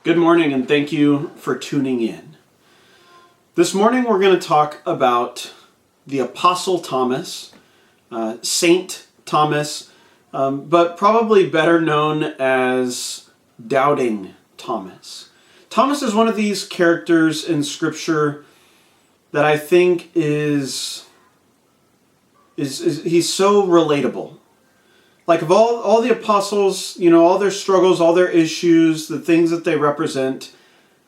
Good morning, and thank you for tuning in. This morning we're going to talk about the Apostle Thomas, Saint Thomas, but probably better known as Doubting Thomas. Thomas is one of these characters in Scripture that I think is he's so relatable. Like of all the apostles, all their struggles, all their issues, the things that they represent,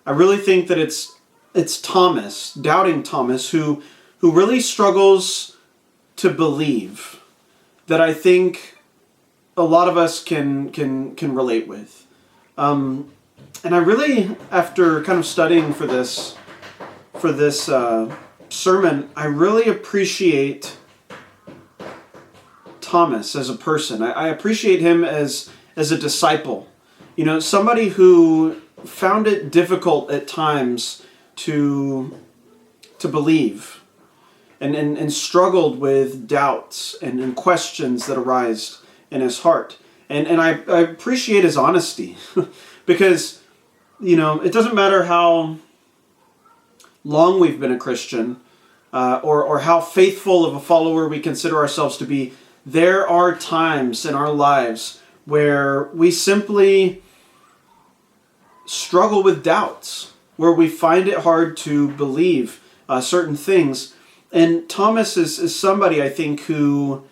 I really think that it's Thomas, Doubting Thomas, who really struggles to believe, that I think a lot of us can relate with. And I really, after kind of studying for this sermon, I really appreciate Thomas as a person. I appreciate him as a disciple. Somebody who found it difficult at times to believe and struggled with doubts and questions that arise in his heart. And I appreciate his honesty because, it doesn't matter how long we've been a Christian or how faithful of a follower we consider ourselves to be. There are times in our lives where we simply struggle with doubts, where we find it hard to believe certain things. And Thomas is somebody, I think, who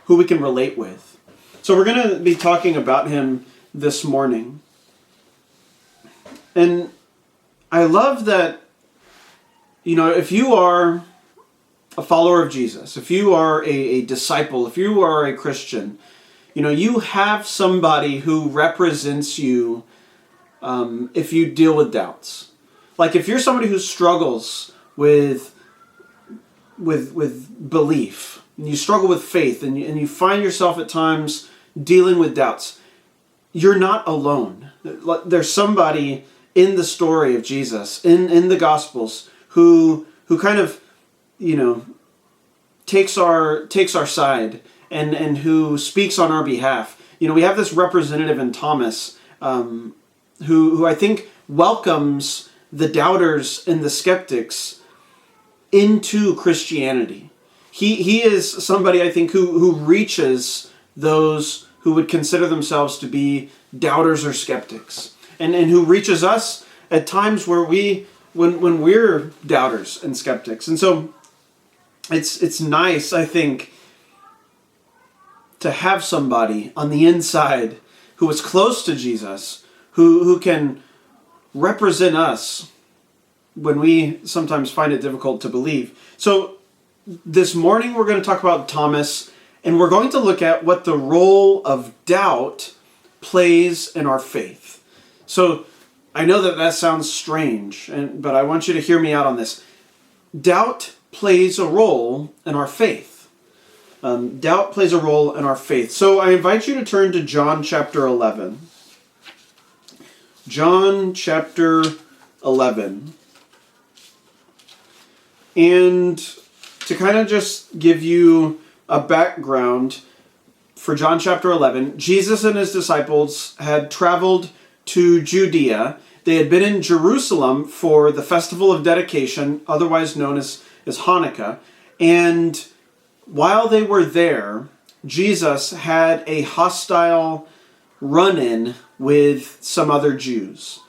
we can relate with. So we're going to be talking about him this morning. And I love that, if you are a follower of Jesus, if you are a disciple, if you are a Christian, you have somebody who represents you if you deal with doubts. Like if you're somebody who struggles with belief, and you struggle with faith, and you find yourself at times dealing with doubts, you're not alone. There's somebody in the story of Jesus, in the Gospels, who kind of takes our side and who speaks on our behalf. We have this representative in Thomas who I think welcomes the doubters and the skeptics into Christianity. He is somebody, I think, who reaches those who would consider themselves to be doubters or skeptics, and who reaches us at times where when we're doubters and skeptics. And so it's nice, I think, to have somebody on the inside who is close to Jesus, who can represent us when we sometimes find it difficult to believe. So this morning we're going to talk about Thomas, and we're going to look at what the role of doubt plays in our faith. So I know that sounds strange, but I want you to hear me out on this. Doubt plays a role in our faith. Doubt plays a role in our faith. So I invite you to turn to John chapter 11. John chapter 11. And to kind of just give you a background for John chapter 11, Jesus and his disciples had traveled to Judea. They had been in Jerusalem for the festival of dedication, otherwise known as Hanukkah. And while they were there, Jesus had a hostile run-in with some other Jews.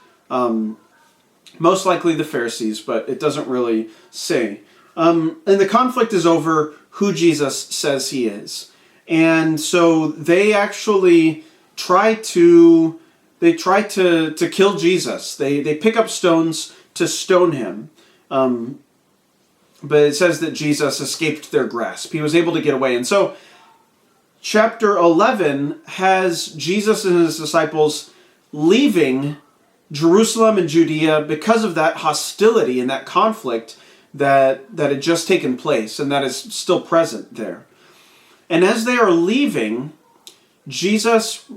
Most likely the Pharisees, but it doesn't really say. And the conflict is over who Jesus says he is. And so they actually try to kill Jesus. They pick up stones to stone him. But it says that Jesus escaped their grasp. He was able to get away. And so chapter 11 has Jesus and his disciples leaving Jerusalem and Judea because of that hostility and that conflict that had just taken place and that is still present there. And as they are leaving, Jesus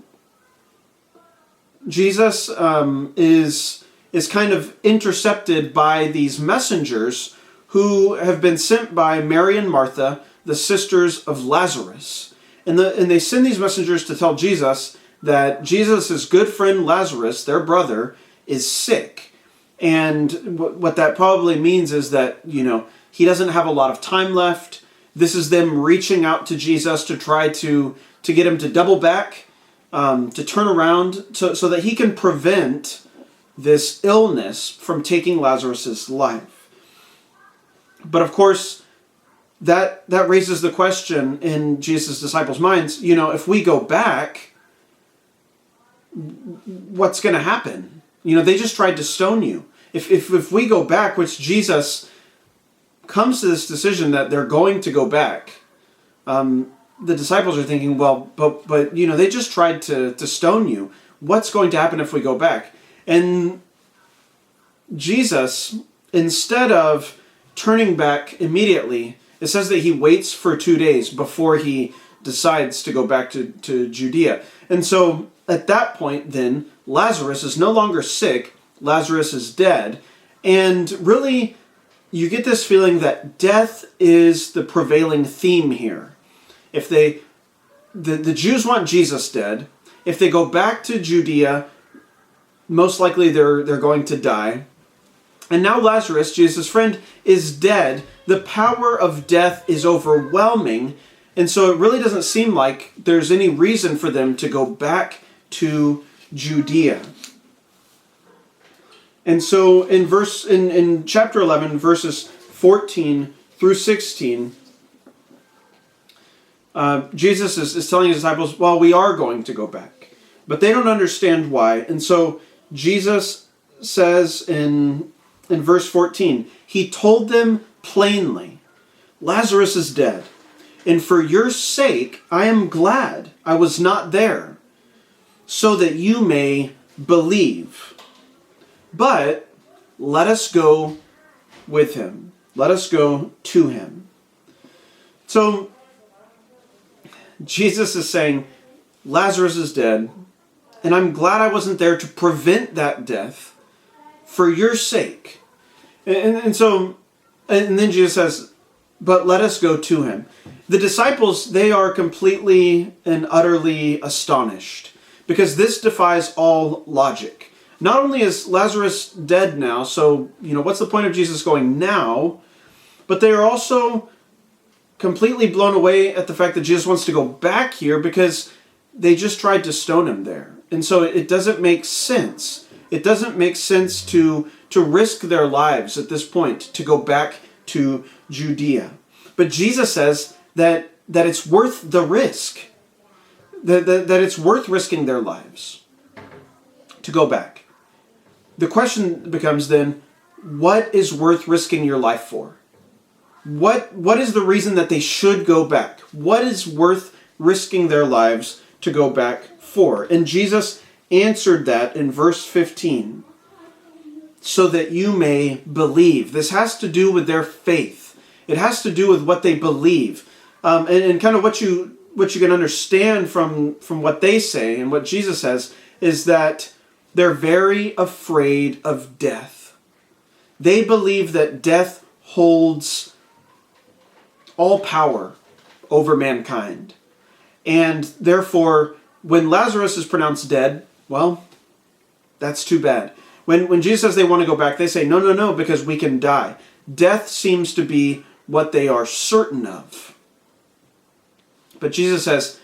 is kind of intercepted by these messengers who have been sent by Mary and Martha, the sisters of Lazarus. And they send these messengers to tell Jesus that Jesus' good friend Lazarus, their brother, is sick. And what that probably means is that, he doesn't have a lot of time left. This is them reaching out to Jesus to try to get him to double back, to turn around, so that he can prevent this illness from taking Lazarus' life. But of course, that raises the question in Jesus' disciples' minds, if we go back, what's going to happen? They just tried to stone you. If we go back, which Jesus comes to this decision that they're going to go back, the disciples are thinking, well, but they just tried to stone you. What's going to happen if we go back? And Jesus, instead of turning back immediately, it says that he waits for 2 days before he decides to go back to Judea. And so at that point then, Lazarus is no longer sick. Lazarus is dead. And really, you get this feeling that death is the prevailing theme here. If the Jews want Jesus dead, if they go back to Judea, most likely they're going to die. And now Lazarus, Jesus' friend, is dead. The power of death is overwhelming. And so it really doesn't seem like there's any reason for them to go back to Judea. And so in chapter 11, verses 14 through 16, Jesus is telling his disciples, well, we are going to go back. But they don't understand why. And so Jesus says in verse 14, he told them plainly, Lazarus is dead, and for your sake I am glad I was not there, so that you may believe. But let us go with him. Let us go to him. So Jesus is saying, Lazarus is dead, and I'm glad I wasn't there to prevent that death for your sake. And then Jesus says, but let us go to him. The disciples, they are completely and utterly astonished, because this defies all logic. Not only is Lazarus dead now, so, what's the point of Jesus going now? But they are also completely blown away at the fact that Jesus wants to go back here, because they just tried to stone him there. And so it doesn't make sense. It doesn't make sense to risk their lives at this point to go back to Judea. But Jesus says that it's worth the risk. That it's worth risking their lives to go back. The question becomes then, what is worth risking your life for? What is the reason that they should go back? What is worth risking their lives to go back for? And Jesus answered that in verse 15. So that you may believe. This has to do with their faith. It has to do with what they believe. And kind of what you can understand from what they say and what Jesus says is that they're very afraid of death. They believe that death holds all power over mankind. And therefore, when Lazarus is pronounced dead, well, that's too bad. When Jesus says they want to go back, they say, no, because we can die. Death seems to be what they are certain of. But Jesus says,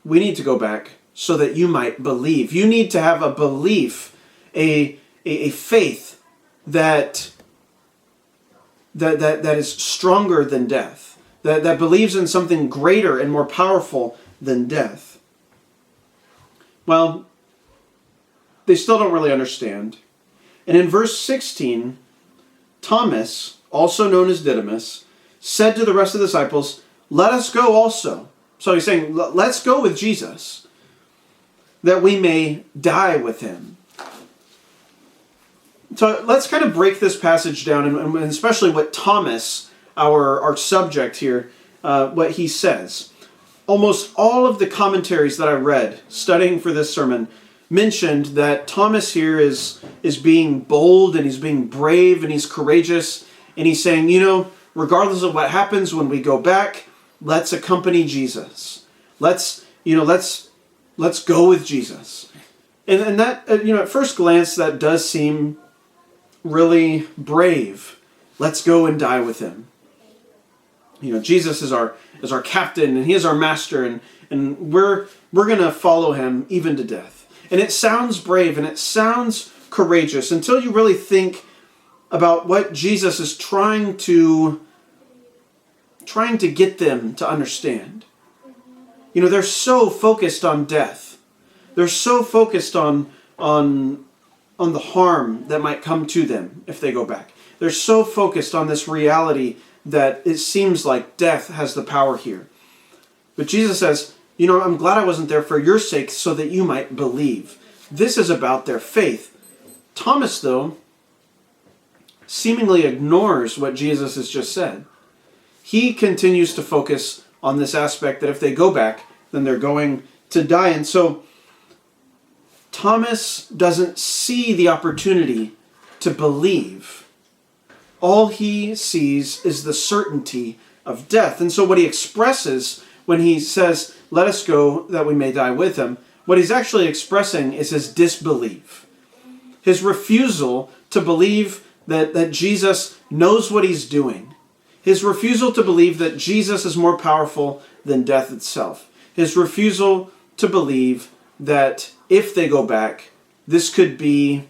we need to go back so that you might believe. You need to have a belief, a faith that is stronger than death, that believes in something greater and more powerful than death. Well, they still don't really understand. And in verse 16, Thomas, also known as Didymus, said to the rest of the disciples, let us go also. So he's saying, let's go with Jesus, that we may die with him. So let's kind of break this passage down, and especially what Thomas, our subject here, what he says. Almost all of the commentaries that I read studying for this sermon mentioned that Thomas here is being bold, and he's being brave, and he's courageous, and he's saying, regardless of what happens when we go back, let's accompany Jesus. Let's go with Jesus. And that, at first glance, that does seem really brave. Let's go and die with him. Jesus is our captain, and he is our master, and we're going to follow him even to death. And it sounds brave and it sounds courageous until you really think about what Jesus is trying to get them to understand. They're so focused on death. They're so focused on the harm that might come to them if they go back. They're so focused on this reality that it seems like death has the power here. But Jesus says, I'm glad I wasn't there for your sake so that you might believe. This is about their faith. Thomas, though, seemingly ignores what Jesus has just said. He continues to focus on this aspect that if they go back, then they're going to die. And so Thomas doesn't see the opportunity to believe. All he sees is the certainty of death. And so what he expresses when he says, let us go that we may die with him, what he's actually expressing is his disbelief. His refusal to believe that Jesus knows what he's doing. His refusal to believe that Jesus is more powerful than death itself. His refusal to believe that if they go back, this could be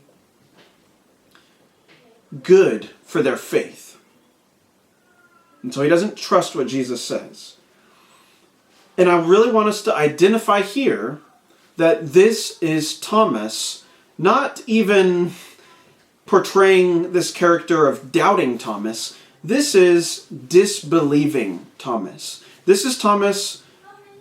good for their faith. And so he doesn't trust what Jesus says. And I really want us to identify here that this is Thomas, not even portraying this character of doubting Thomas. This is disbelieving Thomas. This is Thomas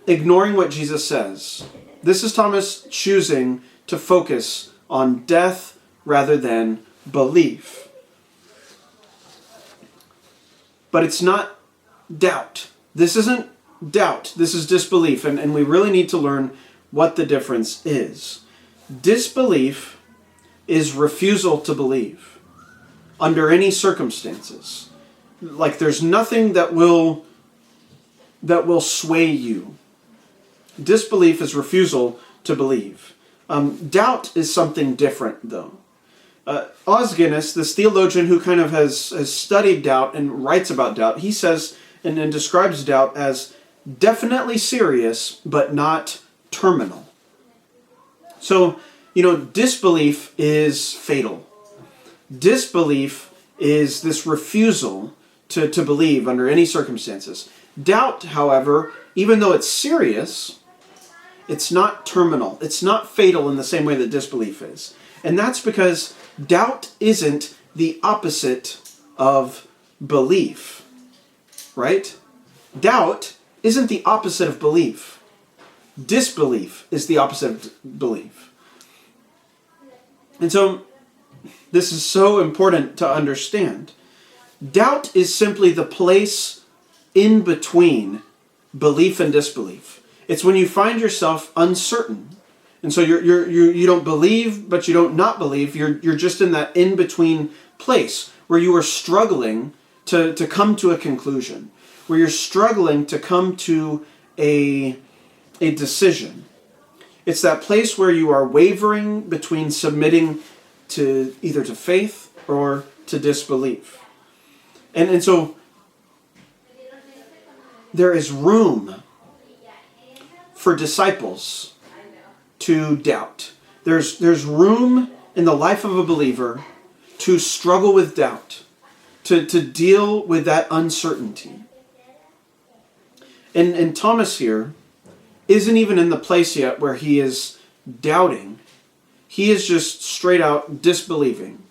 ignoring what Jesus says. This is Thomas choosing to focus on death rather than belief. But it's not doubt. This isn't doubt. This is disbelief. And we really need to learn what the difference is. Disbelief is refusal to believe under any circumstances. Like there's nothing that will sway you. Disbelief is refusal to believe. Doubt is something different, though. Os Guinness, this theologian who kind of has studied doubt and writes about doubt, he says and describes doubt as definitely serious, but not terminal. So, disbelief is fatal. Disbelief is this refusal to believe under any circumstances. Doubt, however, even though it's serious, it's not terminal. It's not fatal in the same way that disbelief is. And that's because doubt isn't the opposite of belief, right? Doubt isn't the opposite of belief. Disbelief is the opposite of belief. And so this is so important to understand. Doubt is simply the place in between belief and disbelief. It's when you find yourself uncertain. And so you don't believe, but you don't not believe. You're just in that in-between place where you are struggling to come to a conclusion, where you're struggling to come to a decision. It's that place where you are wavering between submitting to either to faith or to disbelief. And so there is room for disciples to doubt. There's room in the life of a believer to struggle with doubt, to deal with that uncertainty. And Thomas here isn't even in the place yet where he is doubting. He is just straight out disbelieving.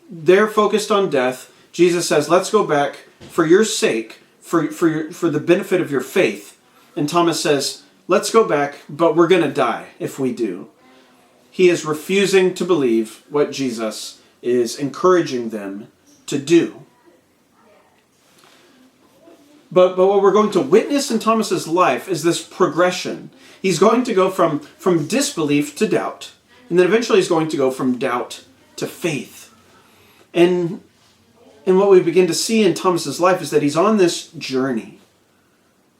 They're focused on death. Jesus says, let's go back for your sake, for the benefit of your faith. And Thomas says, let's go back, but we're going to die if we do. He is refusing to believe what Jesus is encouraging them to do. But what we're going to witness in Thomas's life is this progression. He's going to go from disbelief to doubt. And then eventually he's going to go from doubt to faith. And what we begin to see in Thomas's life is that he's on this journey.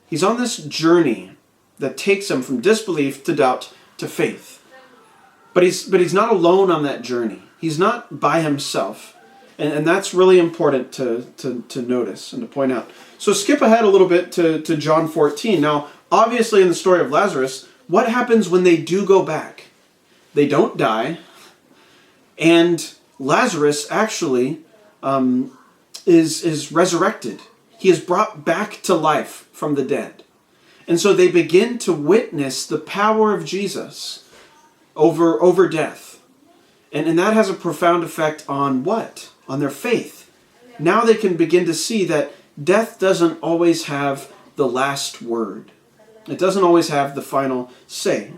He's on this journey that takes him from disbelief to doubt to faith. But he's not alone on that journey. He's not by himself. And that's really important to notice and to point out. So skip ahead a little bit to John 14. Now, obviously in the story of Lazarus, what happens when they do go back? They don't die. And Lazarus actually is resurrected. He is brought back to life from the dead. And so they begin to witness the power of Jesus over death. And that has a profound effect on what? On their faith. Now they can begin to see that death doesn't always have the last word. It doesn't always have the final say.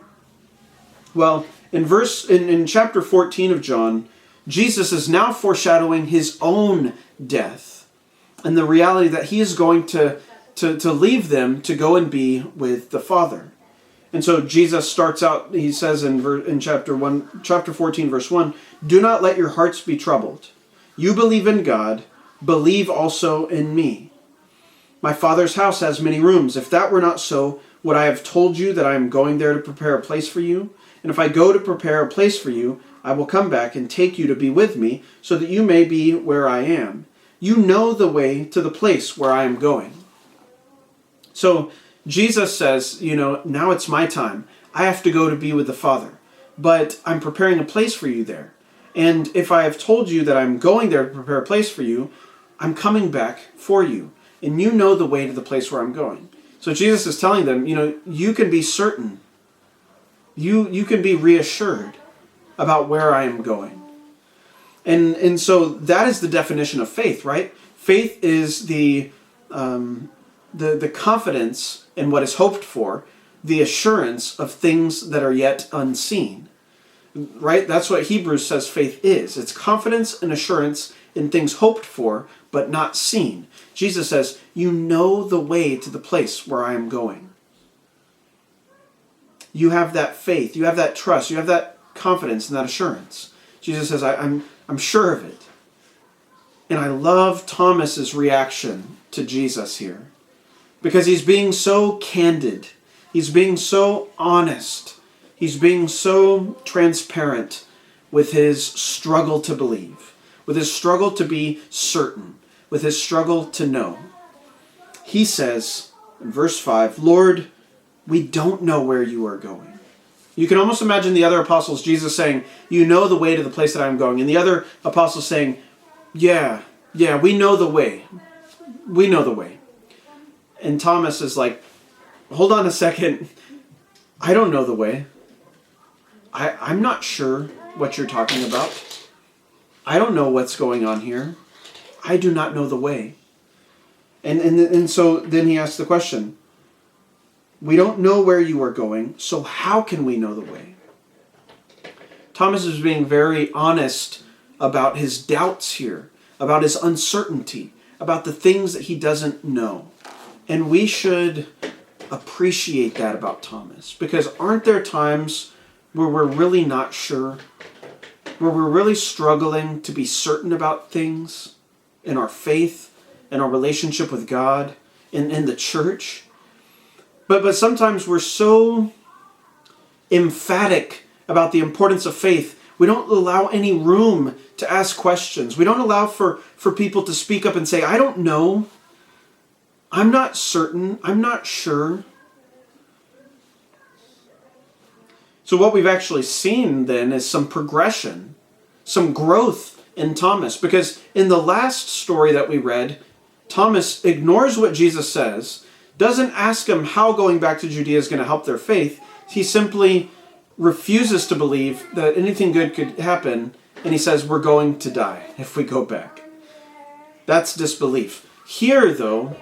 Well, in chapter 14 of John, Jesus is now foreshadowing his own death and the reality that he is going to leave them to go and be with the Father. And so Jesus starts out, he says in chapter 14, verse 1, "Do not let your hearts be troubled. You believe in God, believe also in me. My Father's house has many rooms. If that were not so, would I have told you that I am going there to prepare a place for you? And if I go to prepare a place for you, I will come back and take you to be with me, so that you may be where I am. You know the way to the place where I am going." So Jesus says, now it's my time. I have to go to be with the Father. But I'm preparing a place for you there. And if I have told you that I'm going there to prepare a place for you, I'm coming back for you. And you know the way to the place where I'm going. So Jesus is telling them, you can be certain. You can be reassured about where I am going. And so that is the definition of faith, right? Faith is the confidence in what is hoped for, the assurance of things that are yet unseen. Right? That's what Hebrews says faith is. It's confidence and assurance in things hoped for, but not seen. Jesus says, you know the way to the place where I am going. You have that faith, you have that trust, you have that confidence and that assurance. Jesus says, I'm sure of it. And I love Thomas's reaction to Jesus here, because he's being so candid. He's being so honest. He's being so transparent with his struggle to believe, with his struggle to be certain, with his struggle to know. He says in verse 5, "Lord, we don't know where you are going." You can almost imagine the other apostles, Jesus saying, "You know the way to the place that I'm going." And the other apostles saying, yeah, we know the way. We know the way. And Thomas is like, hold on a second. I don't know the way. I'm not sure what you're talking about. I don't know what's going on here. I do not know the way. And so then he asks the question, we don't know where you are going, so how can we know the way? Thomas is being very honest about his doubts here, about his uncertainty, about the things that he doesn't know. And we should appreciate that about Thomas, because aren't there times where we're really not sure, where we're really struggling to be certain about things in our faith, in our relationship with God, in the church? But sometimes we're so emphatic about the importance of faith, we don't allow any room to ask questions. We don't allow for people to speak up and say, I don't know. I'm not certain. I'm not sure. So what we've actually seen then is some progression, some growth in Thomas. Because in the last story that we read, Thomas ignores what Jesus says, doesn't ask him how going back to Judea is going to help their faith. He simply refuses to believe that anything good could happen, and he says, we're going to die if we go back. That's disbelief. Here, though,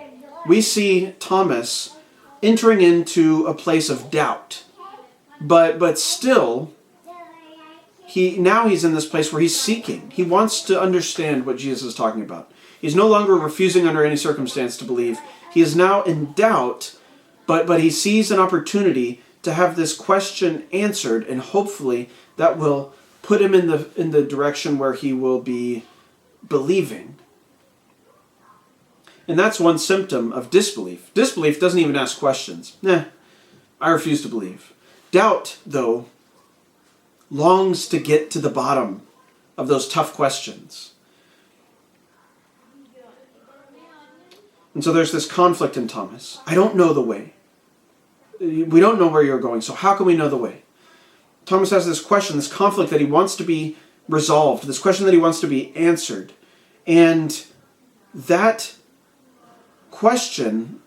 we see Thomas entering into a place of doubt. But still, he's in this place where he's seeking. He wants to understand what Jesus is talking about. He's no longer refusing under any circumstance to believe. He is now in doubt, but he sees an opportunity to have this question answered, and hopefully that will put him in the direction where he will be believing. And that's one symptom of disbelief. Disbelief doesn't even ask questions. I refuse to believe. Doubt, though, longs to get to the bottom of those tough questions. And so there's this conflict in Thomas. I don't know the way. We don't know where you're going, so how can we know the way? Thomas has this question, this conflict that he wants to be resolved, this question that he wants to be answered. And that question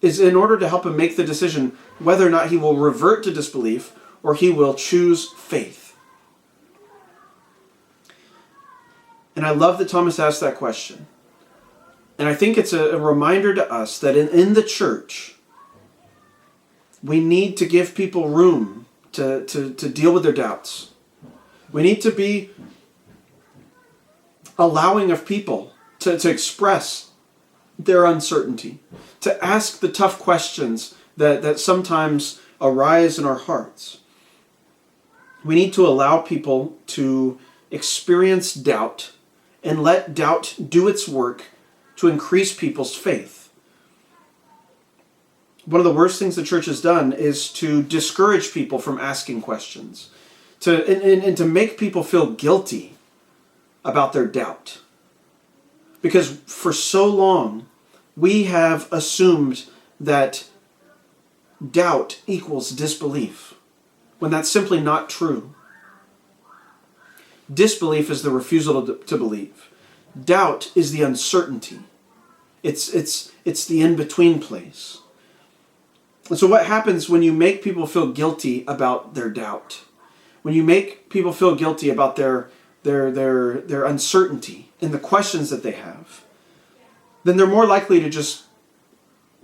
is in order to help him make the decision whether or not he will revert to disbelief or he will choose faith. And I love that Thomas asked that question. And I think it's a reminder to us that in the church, we need to give people room to deal with their doubts. We need to be allowing of people to express their uncertainty, to ask the tough questions that sometimes arise in our hearts. We need to allow people to experience doubt and let doubt do its work to increase people's faith. One of the worst things the church has done is to discourage people from asking questions, and to make people feel guilty about their doubt. Because for so long, we have assumed that doubt equals disbelief, when that's simply not true. Disbelief is the refusal to believe. Doubt is the uncertainty. It's the in-between place. And so what happens when you make people feel guilty about their doubt? When you make people feel guilty about their uncertainty and the questions that they have, then they're more likely to just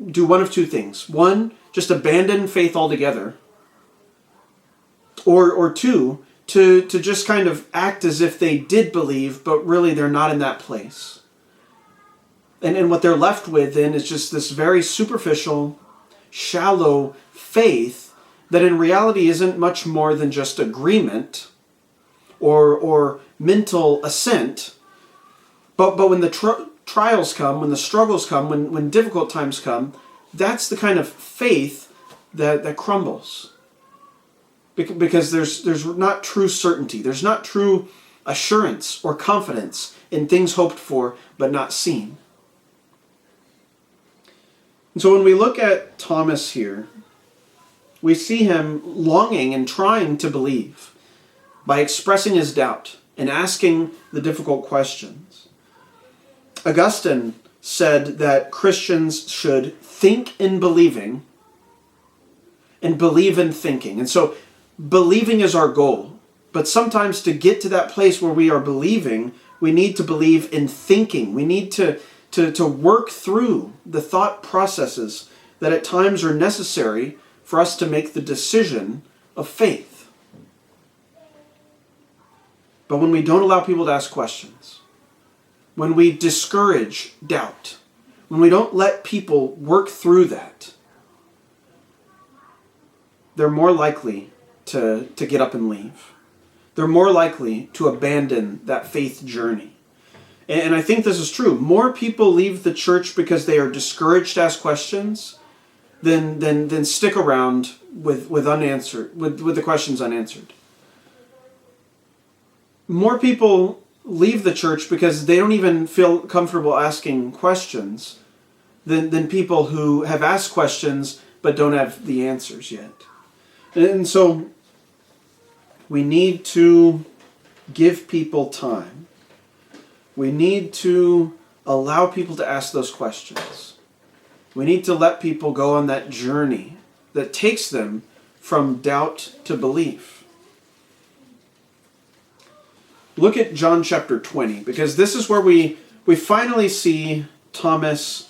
do one of two things. One, just abandon faith altogether. Or two, to just kind of act as if they did believe, but really they're not in that place. And what they're left with then is just this very superficial, shallow faith that in reality isn't much more than just agreement or mental assent. But when the trials come, when the struggles come, when difficult times come, that's the kind of faith that crumbles. Because there's not true certainty. There's not true assurance or confidence in things hoped for but not seen. And so when we look at Thomas here, we see him longing and trying to believe by expressing his doubt and asking the difficult questions. Augustine said that Christians should think in believing and believe in thinking. And so believing is our goal, but sometimes to get to that place where we are believing, we need to believe in thinking. We need to work through the thought processes that at times are necessary for us to make the decision of faith. But when we don't allow people to ask questions, when we discourage doubt, when we don't let people work through that, they're more likely to get up and leave. They're more likely to abandon that faith journey. And I think this is true. More people leave the church because they are discouraged to ask questions than stick around with the questions unanswered. More people leave the church because they don't even feel comfortable asking questions than people who have asked questions but don't have the answers yet. And so we need to give people time. We need to allow people to ask those questions. We need to let people go on that journey that takes them from doubt to belief. Look at John chapter 20, because this is where we finally see Thomas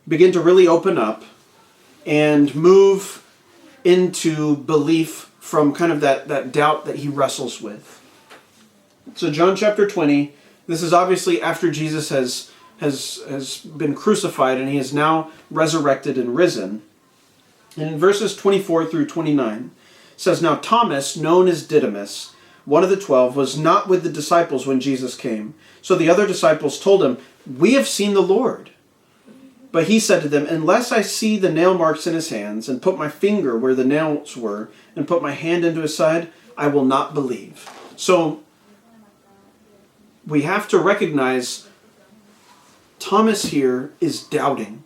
begin to really open up and move into belief from kind of that doubt that he wrestles with. So John chapter 20, this is obviously after Jesus has been crucified and he is now resurrected and risen. And in verses 24 through 29, it says, "Now Thomas, known as Didymus, one of the 12, was not with the disciples when Jesus came. So the other disciples told him, 'We have seen the Lord.' But he said to them, 'Unless I see the nail marks in his hands, and put my finger where the nails were, and put my hand into his side, I will not believe. So we have to recognize Thomas here is doubting,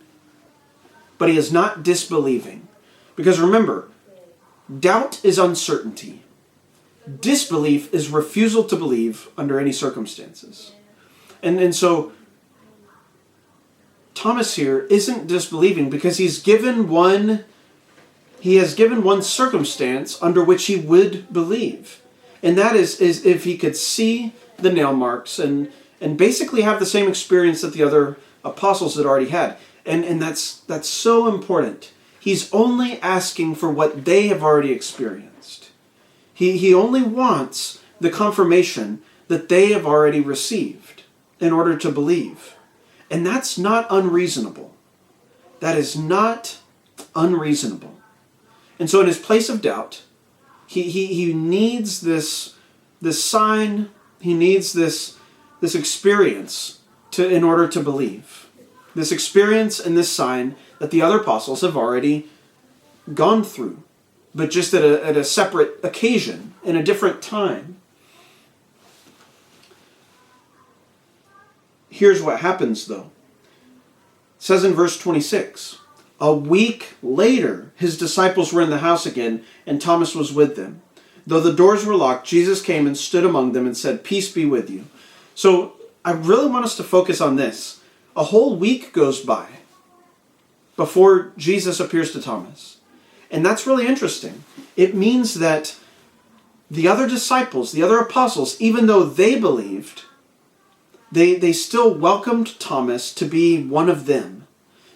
but he is not disbelieving. Because remember, doubt is uncertainty. Disbelief is refusal to believe under any circumstances. And so Thomas here isn't disbelieving because he has given one circumstance under which he would believe. And that is if he could see the nail marks and basically have the same experience that the other apostles had already had. And that's so important. He's only asking for what they have already experienced. He only wants the confirmation that they have already received in order to believe. And that's not unreasonable. That is not unreasonable. And so in his place of doubt, he needs this sign, he needs this experience in order to believe. This experience and this sign that the other apostles have already gone through, but just at a separate occasion, in a different time. Here's what happens, though. It says in verse 26, a week later, his disciples were in the house again, and Thomas was with them. Though the doors were locked, Jesus came and stood among them and said, "Peace be with you." So I really want us to focus on this. A whole week goes by before Jesus appears to Thomas. And that's really interesting. It means that the other disciples, the other apostles, even though they believed, they still welcomed Thomas to be one of them.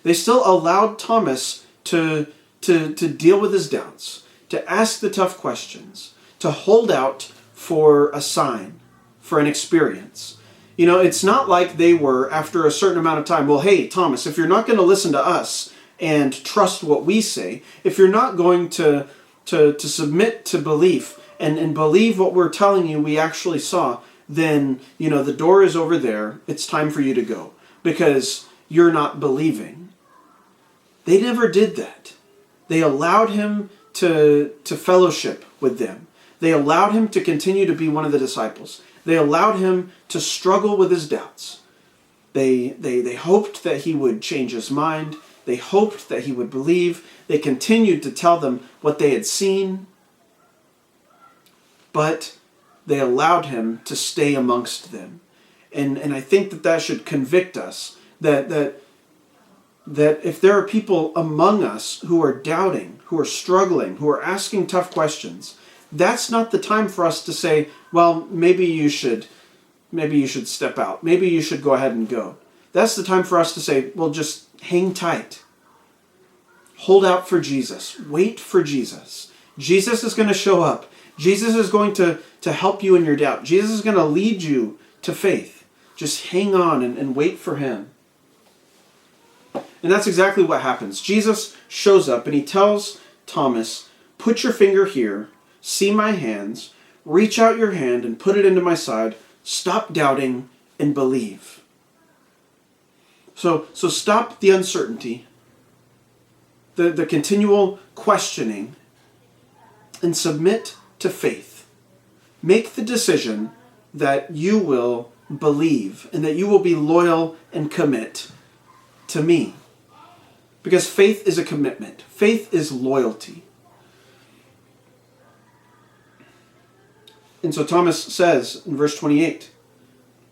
They still allowed Thomas to deal with his doubts, to ask the tough questions, to hold out for a sign, for an experience. You know, it's not like they were, after a certain amount of time, well, hey, Thomas, if you're not going to listen to us and trust what we say, if you're not going to submit to belief and believe what we're telling you we actually saw, then, you know, the door is over there. It's time for you to go because you're not believing. They never did that. They allowed him to fellowship with them. They allowed him to continue to be one of the disciples. They allowed him to struggle with his doubts. They hoped that he would change his mind. They hoped that he would believe. They continued to tell them what they had seen. But they allowed him to stay amongst them. And I think that should convict us that if there are people among us who are doubting, who are struggling, who are asking tough questions, that's not the time for us to say, well, maybe you should step out. Maybe you should go ahead and go. That's the time for us to say, well, just hang tight. Hold out for Jesus. Wait for Jesus. Jesus is going to show up. Jesus is going to help you in your doubt. Jesus is going to lead you to faith. Just hang on and wait for him. And that's exactly what happens. Jesus shows up and he tells Thomas, put your finger here, see my hands, reach out your hand and put it into my side, stop doubting and believe. So stop the uncertainty, the continual questioning, and submit to faith. Make the decision that you will believe and that you will be loyal and commit to me. Because faith is a commitment. Faith is loyalty. And so Thomas says in verse 28,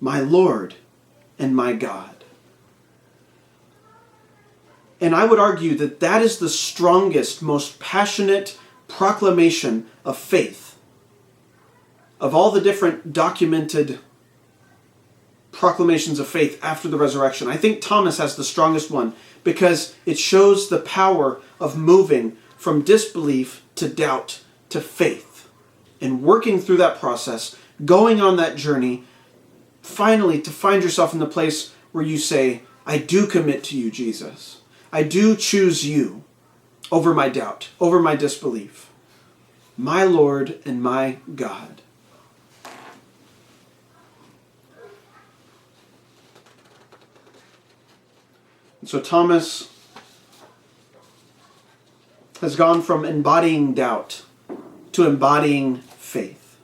my Lord and my God. And I would argue that is the strongest, most passionate proclamation of faith. Of all the different documented proclamations of faith after the resurrection, I think Thomas has the strongest one because it shows the power of moving from disbelief to doubt to faith and working through that process, going on that journey, finally to find yourself in the place where you say, I do commit to you, Jesus. I do choose you over my doubt, over my disbelief. My Lord and my God. And so Thomas has gone from embodying doubt to embodying faith.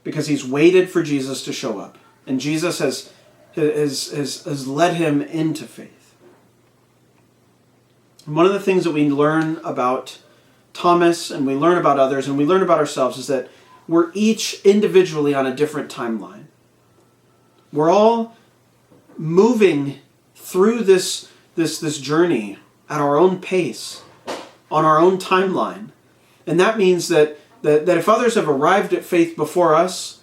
Because he's waited for Jesus to show up. And Jesus has led him into faith. And one of the things that we learn about Thomas, and we learn about others, and we learn about ourselves, is that we're each individually on a different timeline. We're all moving through this journey at our own pace, on our own timeline. And that means that if others have arrived at faith before us,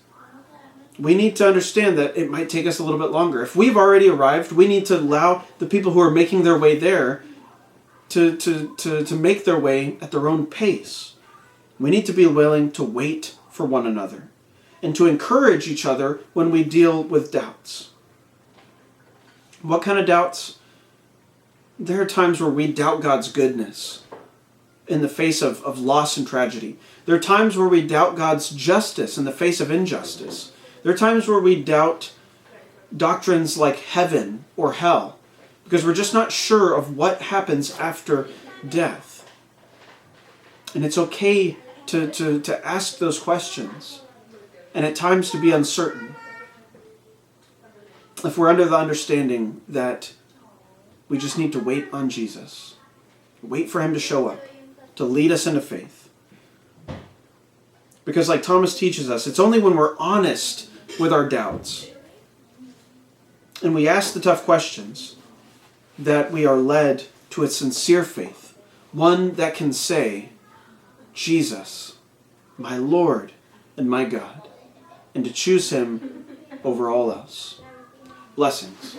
we need to understand that it might take us a little bit longer. If we've already arrived, we need to allow the people who are making their way there to make their way at their own pace. We need to be willing to wait for one another and to encourage each other when we deal with doubts. What kind of doubts? There are times where we doubt God's goodness in the face of loss and tragedy. There are times where we doubt God's justice in the face of injustice. There are times where we doubt doctrines like heaven or hell because we're just not sure of what happens after death. And it's okay to ask those questions and at times to be uncertain if we're under the understanding that we just need to wait on Jesus. Wait for him to show up, to lead us into faith. Because like Thomas teaches us, it's only when we're honest with our doubts and we ask the tough questions that we are led to a sincere faith. One that can say, Jesus, my Lord and my God, and to choose him over all else. Blessings.